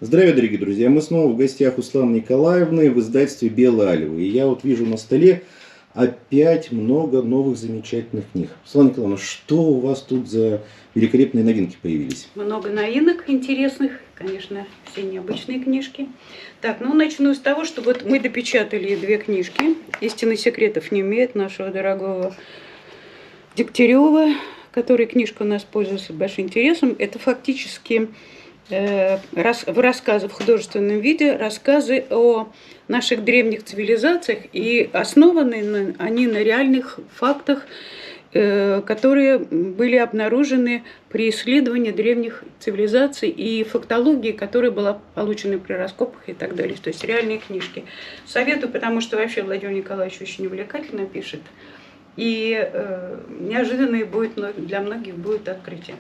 Здравия, дорогие друзья! Мы снова в гостях у Светланы Николаевны в издательстве «Белые альвы». И я вот вижу на столе опять много новых замечательных книг. Светлана Николаевна, что у вас тут за великолепные новинки появились? Много новинок интересных, конечно, все необычные книжки. Так, ну начну с того, что вот мы допечатали две книжки. «Истины секретов не имеет» нашего дорогого Дегтярева, который книжка у нас пользуется большим интересом. Это фактически рассказы в художественном виде, рассказы о наших древних цивилизациях, и основаны они на реальных фактах, которые были обнаружены при исследовании древних цивилизаций и фактологии, которая была получена при раскопах и так далее. То есть реальные книжки. Советую, потому что вообще Владимир Николаевич очень увлекательно пишет. И неожиданное будет для многих будет открытие.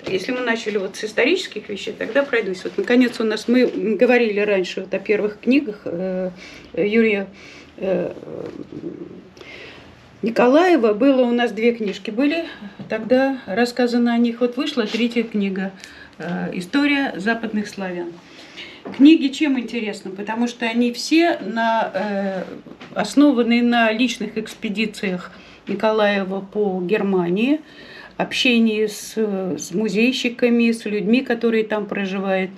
Если мы начали вот с исторических вещей, тогда пройдусь. Вот, наконец, мы говорили раньше вот о первых книгах Юрия Николаева. Было у нас две книжки были, тогда рассказано о них. Вот вышла третья книга «История западных славян». Книги чем интересны? Потому что они все основаны на личных экспедициях Николаева по Германии, общении с музейщиками, с людьми, которые там проживают.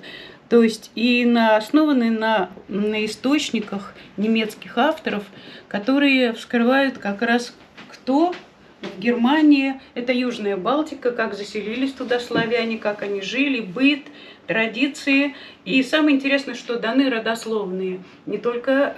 То есть и основаны на источниках немецких авторов, которые вскрывают как раз кто в Германии, это Южная Балтика, как заселились туда славяне, как они жили, быт, традиции. И самое интересное, что даны родословные не только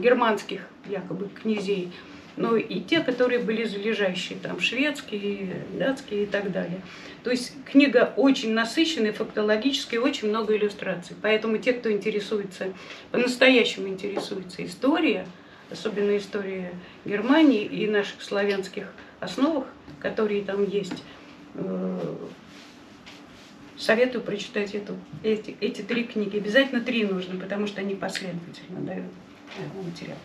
германских якобы князей, но и те, которые были залежащие, там шведские, датские и так далее. То есть книга очень насыщенная, фактологически, очень много иллюстраций. Поэтому те, кто интересуется, по-настоящему интересуется историей, особенно историей Германии и наших славянских основах, которые там есть, советую прочитать эти три книги. Обязательно три нужно, потому что они последовательно дают материал.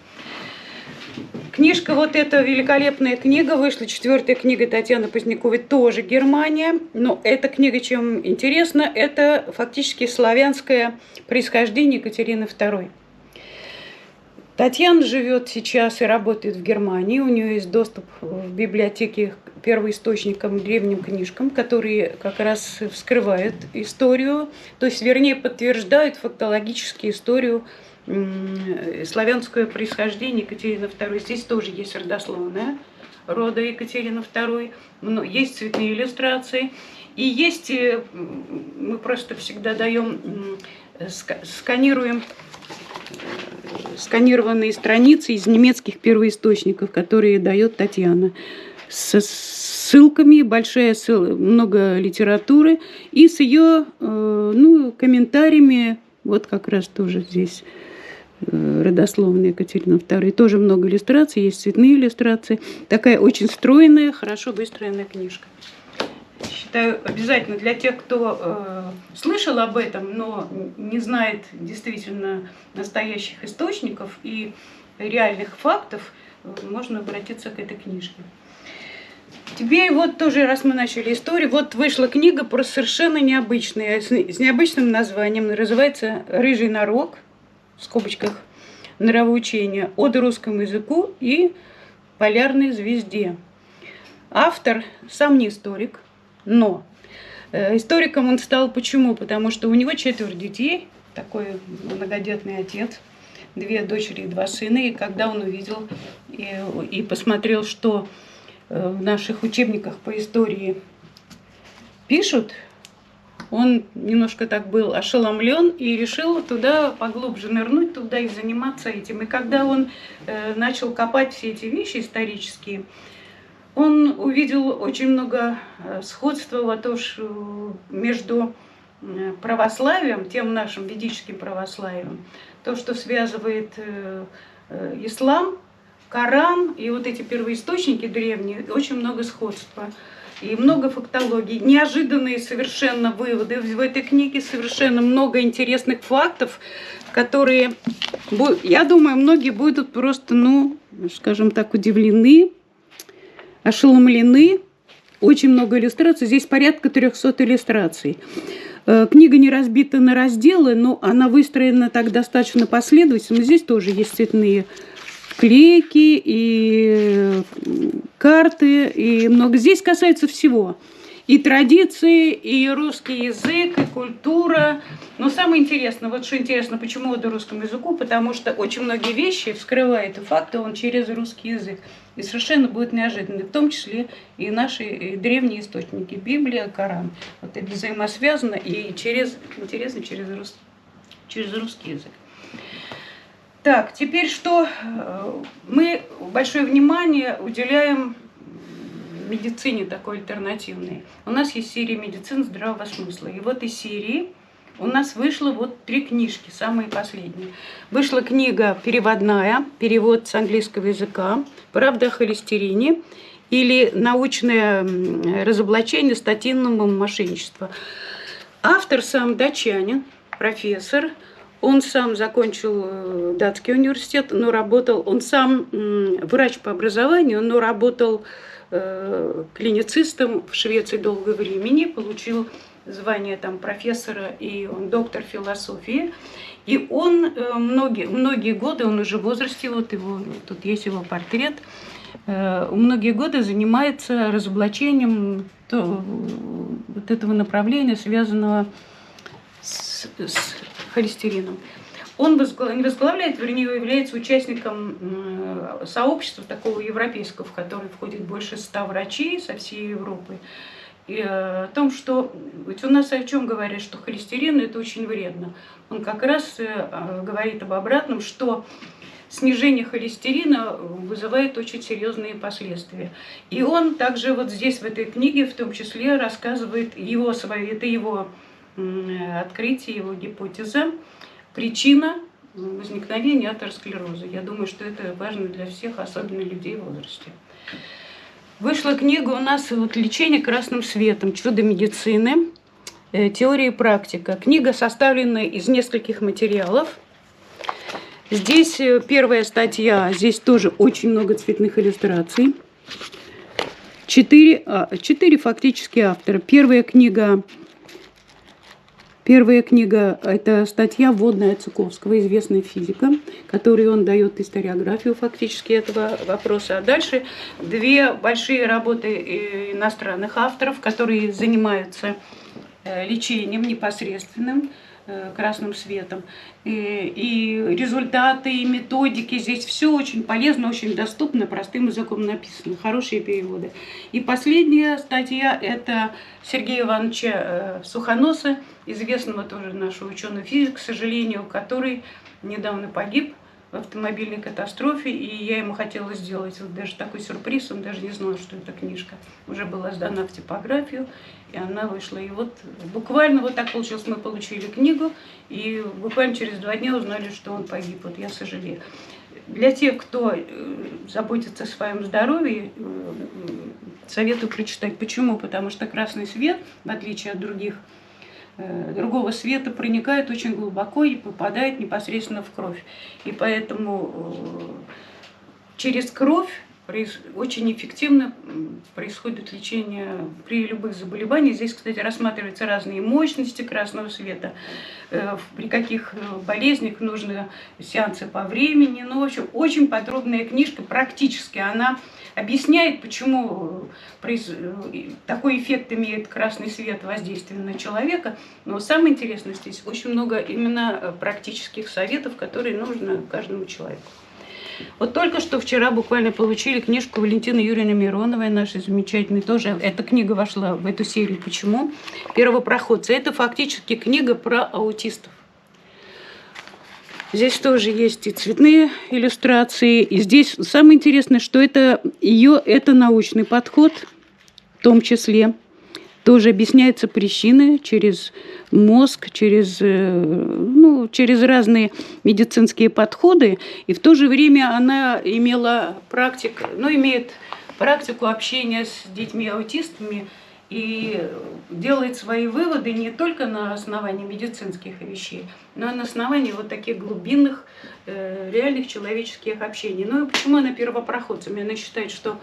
Книжка, вот эта великолепная книга, вышла четвертая книга Татьяны Поздняковой, тоже Германия. Но эта книга чем интересна, это фактически славянское происхождение Екатерины II. Татьяна живет сейчас и работает в Германии. У нее есть доступ в библиотеке к первоисточникам, древним книжкам, которые как раз вскрывают историю, то есть, вернее, подтверждают фактологически историю славянское происхождение Екатерины II. Здесь тоже есть родословная рода Екатерины II, есть цветные иллюстрации, и есть, мы просто всегда сканированные страницы из немецких первоисточников, которые дает Татьяна, со ссылками, много литературы, и с ее комментариями, вот как раз тоже здесь родословная Екатерины II. Тоже много иллюстраций, есть цветные иллюстрации. Такая очень стройная, хорошо выстроенная книжка. Считаю, обязательно для тех, кто слышал об этом, но не знает действительно настоящих источников и реальных фактов, можно обратиться к этой книжке. Теперь вот тоже, раз мы начали историю, вот вышла книга про совершенно необычное, с необычным названием, называется «Рыжий нарок», в скобочках «Нравоучение от русскому языку и полярной звезде». Автор сам не историк, но историком он стал почему? Потому что у него 4 детей, такой многодетный отец, 2 дочери и 2 сына. И когда он увидел и посмотрел, что в наших учебниках по истории пишут, он немножко так был ошеломлен и решил туда поглубже нырнуть, туда и заниматься этим. И когда он начал копать все эти вещи исторические, он увидел очень много сходства между православием, тем нашим ведическим православием, то, что связывает ислам, Коран и вот эти первоисточники древние, очень много сходства. И много фактологий, неожиданные совершенно выводы в этой книге, совершенно много интересных фактов, которые, я думаю, многие будут просто, скажем так, удивлены, ошеломлены. Очень много иллюстраций, здесь порядка 300 иллюстраций. Книга не разбита на разделы, но она выстроена так достаточно последовательно. Здесь тоже есть цветные вклейки и карты, и много. Здесь касается всего. И традиции, и русский язык, и культура. Но самое интересное, вот что интересно, почему ода русскому языку, потому что очень многие вещи вскрывает и факты он через русский язык. И совершенно будет неожиданно, в том числе и наши древние источники, Библия, Коран. Вот это взаимосвязано и интересно через русский язык. Так, теперь что? Мы большое внимание уделяем медицине такой альтернативной. У нас есть серия медицины здравого смысла. И в этой серии у нас вышло вот 3 книжки, самые последние. Вышла книга переводная, перевод с английского языка «Правда о холестерине» или «Научное разоблачение статинного мошенничества». Автор сам датчанин, профессор. Он сам закончил датский университет, но работал, он сам врач по образованию, но работал клиницистом в Швеции долгое время, получил звание там профессора, и он доктор философии. И он многие годы, он уже в возрасте, вот его, тут есть его портрет, многие годы занимается разоблачением вот этого направления, связанного с холестерином. Он не возглавляет, вернее, является участником сообщества такого европейского, в которое входит больше 100 врачей со всей Европы. И о том, что ведь у нас о чем говорят, что холестерин это очень вредно. Он как раз говорит об обратном, что снижение холестерина вызывает очень серьезные последствия. И он также вот здесь, в этой книге, в том числе, рассказывает это его открытие, его гипотеза, причина возникновения атеросклероза. Я думаю, что это важно для всех, особенно людей в возрасте. Вышла книга у нас вот «Лечение красным светом. Чудо медицины. Теория и практика». Книга составлена из нескольких материалов. Здесь первая статья, здесь тоже очень много цветных иллюстраций. 4 фактически автора. Первая книга – это статья вводная от Цуковского, известный физика, которой он дает историографию фактически этого вопроса. А дальше 2 большие работы иностранных авторов, которые занимаются лечением непосредственным, красным светом. И результаты, и методики. Здесь все очень полезно, очень доступно, простым языком написано. Хорошие переводы. И последняя статья – это Сергея Ивановича Сухоноса, известного тоже нашего ученого-физика, к сожалению, который недавно погиб в автомобильной катастрофе, и я ему хотела сделать вот даже такой сюрприз, он даже не знал, что эта книжка уже была сдана в типографию, и она вышла. И вот буквально вот так получилось, мы получили книгу, и буквально через 2 дня узнали, что он погиб. Вот я сожалею. Для тех, кто заботится о своем здоровье, советую прочитать. Почему? Потому что красный свет, в отличие от другого света, проникает очень глубоко и попадает непосредственно в кровь. И поэтому через кровь очень эффективно происходит лечение при любых заболеваниях. Здесь, кстати, рассматриваются разные мощности красного света, при каких болезнях нужны сеансы по времени. Ну, в общем, очень подробная книжка, практически она объясняет, почему такой эффект имеет красный свет воздействия на человека. Но самое интересное, здесь очень много именно практических советов, которые нужны каждому человеку. Вот только что вчера буквально получили книжку Валентины Юрьевны Мироновой, нашей замечательной тоже. Эта книга вошла в эту серию. Почему? «Первопроходцы». Это фактически книга про аутистов. Здесь тоже есть и цветные иллюстрации. И здесь самое интересное, что это научный подход, в том числе. Тоже объясняются причины через мозг, через разные медицинские подходы. И в то же время она имеет практику общения с детьми-аутистами и делает свои выводы не только на основании медицинских вещей, но и на основании вот таких глубинных, реальных человеческих общений. Ну и почему она первопроходцами? Она считает, что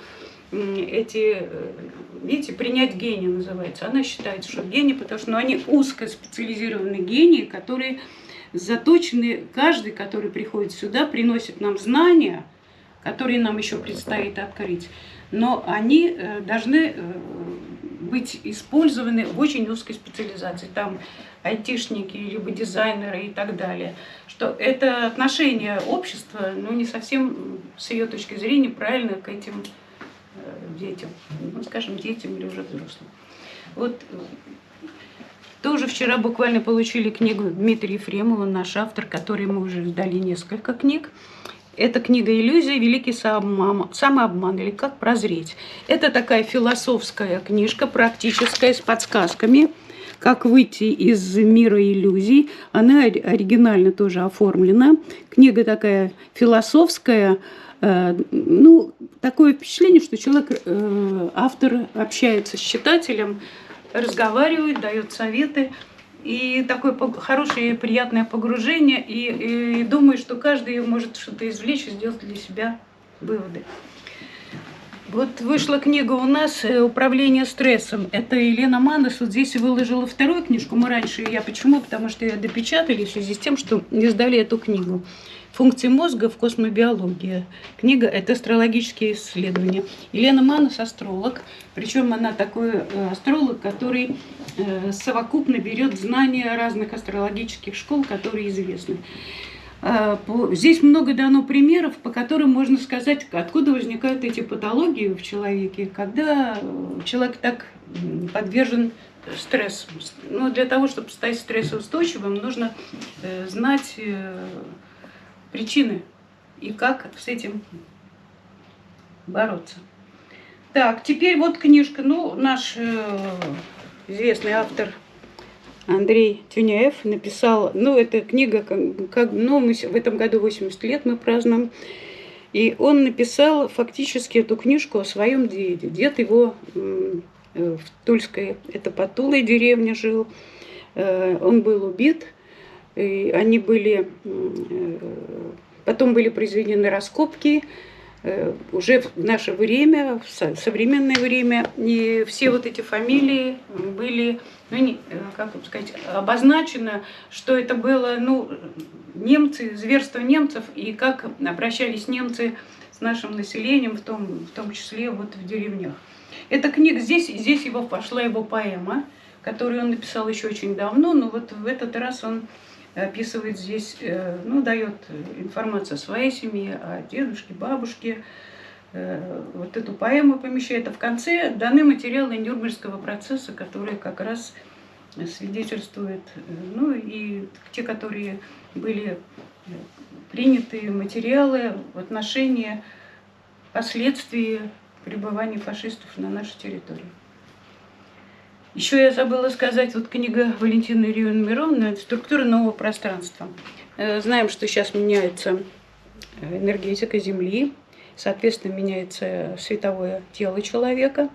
видите, принять гений называется. Она считает, что гений, потому что они узкоспециализированные гении, которые заточены, каждый, который приходит сюда, приносит нам знания, которые нам еще предстоит открыть. Но они должны быть использованы в очень узкой специализации. Там айтишники, либо дизайнеры и так далее. Что это отношение общества, ну, не совсем, с ее точки зрения, правильно к этим детям. Ну, скажем, детям или уже взрослым. Вот тоже вчера буквально получили книгу Дмитрия Ефремова, наш автор, который мы уже издали несколько книг. Это книга «Иллюзия. Великий самообман» или «Как прозреть». Это такая философская книжка, практическая, с подсказками, как выйти из мира иллюзий. Она оригинально тоже оформлена. Книга такая философская. Ну, такое впечатление, что человек, автор, общается с читателем, разговаривает, дает советы. И такое хорошее и приятное погружение. И думаю, что каждый может что-то извлечь и сделать для себя выводы. Вот вышла книга у нас «Управление стрессом». Это Елена Манас вот здесь выложила вторую книжку. Мы раньше ее, почему? Потому что ее допечатали в связи с тем, что издали эту книгу. «Функции мозга в космобиологии». Книга – это астрологические исследования. Елена Манас – астролог, причем она такой астролог, который совокупно берет знания разных астрологических школ, которые известны. Здесь много дано примеров, по которым можно сказать, откуда возникают эти патологии в человеке, когда человек так подвержен стрессу. Но для того, чтобы стать стрессоустойчивым, нужно знать причины и как с этим бороться. Так, теперь вот книжка. Ну, наш известный автор Андрей Тюняев написал, ну, эта книга, ну, мы в этом году 80 лет мы празднуем, и он написал фактически эту книжку о своем деде. Дед его в Тульской, это под Тулой деревня жил, он был убит, и они были, потом были произведены раскопки, уже в наше время, в современное время, и все вот эти фамилии были, ну, как вам сказать, обозначено, что это было, ну, немцы, зверство немцев, и как обращались немцы с нашим населением, в том числе вот в деревнях. Эта книга, здесь его пошла его поэма, которую он написал еще очень давно, но вот в этот раз он описывает здесь, ну, дает информацию о своей семье, о дедушке, бабушке. Вот эту поэму помещает. А в конце даны материалы Нюрнбергского процесса, которые как раз свидетельствуют, ну, и те, которые были приняты материалы в отношении последствий пребывания фашистов на нашей территории. Еще я забыла сказать, вот книга Валентины Юрьевны Мироновны «Структура нового пространства». Знаем, что сейчас меняется энергетика Земли, соответственно, меняется световое тело человека.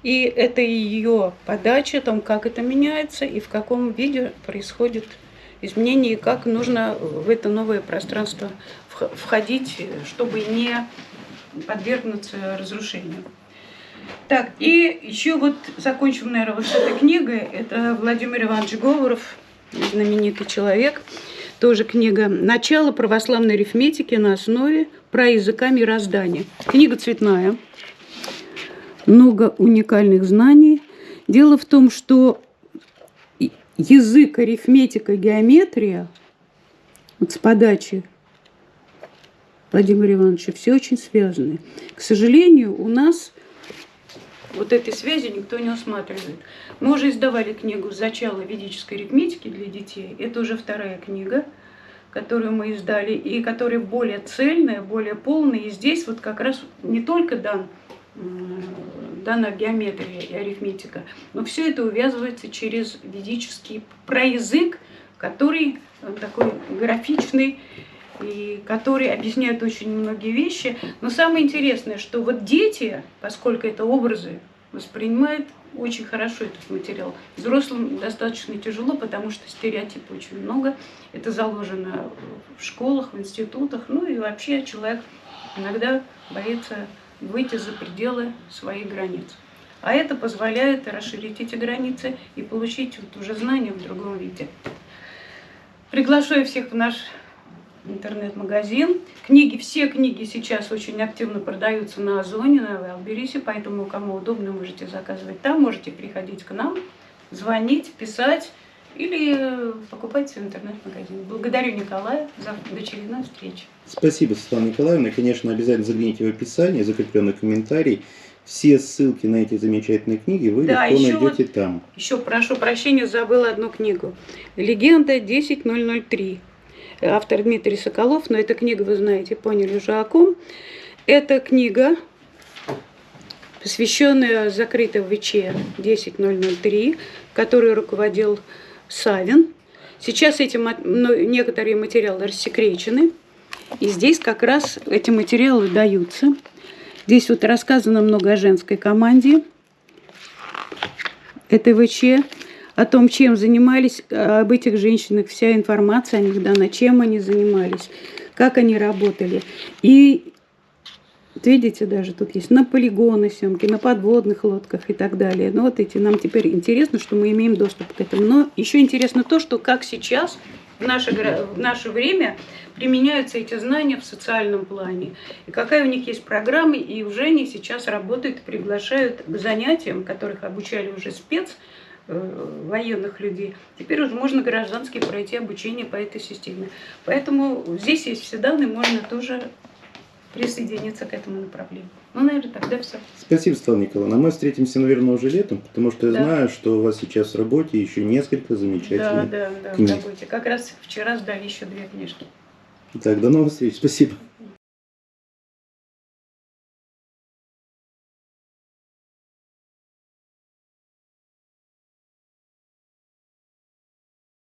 И это ее подача о том, как это меняется и в каком виде происходит изменение, и как нужно в это новое пространство входить, чтобы не подвергнуться разрушению. Так, и еще вот закончим, наверное, вот с этой книгой. Это Владимир Иванович Говоров, знаменитый человек. Тоже книга «Начало православной арифметики на основе праязыка мироздания». Книга цветная, много уникальных знаний. Дело в том, что язык, арифметика, геометрия, вот с подачи Владимира Ивановича, все очень связаны. К сожалению, у нас вот этой связи никто не усматривает. Мы уже издавали книгу «Зачало ведической арифметики для детей». Это уже вторая книга, которую мы издали, и которая более цельная, более полная. И здесь вот как раз не только дана геометрия и арифметика, но все это увязывается через ведический проязык, который такой графичный, и который объясняет очень многие вещи. Но самое интересное, что вот дети, поскольку это образы, воспринимают очень хорошо этот материал. Взрослым достаточно тяжело, потому что стереотипов очень много. Это заложено в школах, в институтах. Ну и вообще человек иногда боится выйти за пределы своих границ. А это позволяет расширить эти границы и получить вот уже знания в другом виде. Приглашаю всех в наш интернет-магазин. Все книги сейчас очень активно продаются на Озоне, на Wildberries, поэтому кому удобно, можете заказывать там, можете приходить к нам, звонить, писать или покупать в интернет-магазине. Благодарю Николая за очередную встречу. Спасибо, Светлана Николаевна. Конечно, обязательно загляните в описание, закрепленный комментарий. Все ссылки на эти замечательные книги вы легко найдете там. Еще прошу прощения, забыла одну книгу. «Легенда 10003». Автор Дмитрий Соколов, но эта книга, вы знаете, поняли уже о ком. Это книга, посвященная закрытой ВЧ 10003, которой руководил Савин. Сейчас эти некоторые материалы рассекречены, и здесь как раз эти материалы даются. Здесь вот рассказано много о женской команде этой ВЧ, о том, чем занимались, об этих женщинах, вся информация о них дана, чем они занимались, как они работали. И видите, даже тут есть на полигоны съемки, на подводных лодках и так далее. Ну вот эти нам теперь интересно, что мы имеем доступ к этому. Но еще интересно то, что как сейчас в наше время применяются эти знания в социальном плане. И какая у них есть программа, и уже они сейчас работают, приглашают к занятиям, которых обучали уже военных людей. Теперь уже можно граждански пройти обучение по этой системе. Поэтому здесь есть все данные, можно тоже присоединиться к этому направлению. Ну, наверное, тогда все. Спасибо, Светлана Николаевна. Мы встретимся, наверное, уже летом, потому что я знаю, что у вас сейчас в работе еще несколько замечательных книг. В работе. Как раз вчера сдали еще 2 книжки. Так, до новых встреч. Спасибо.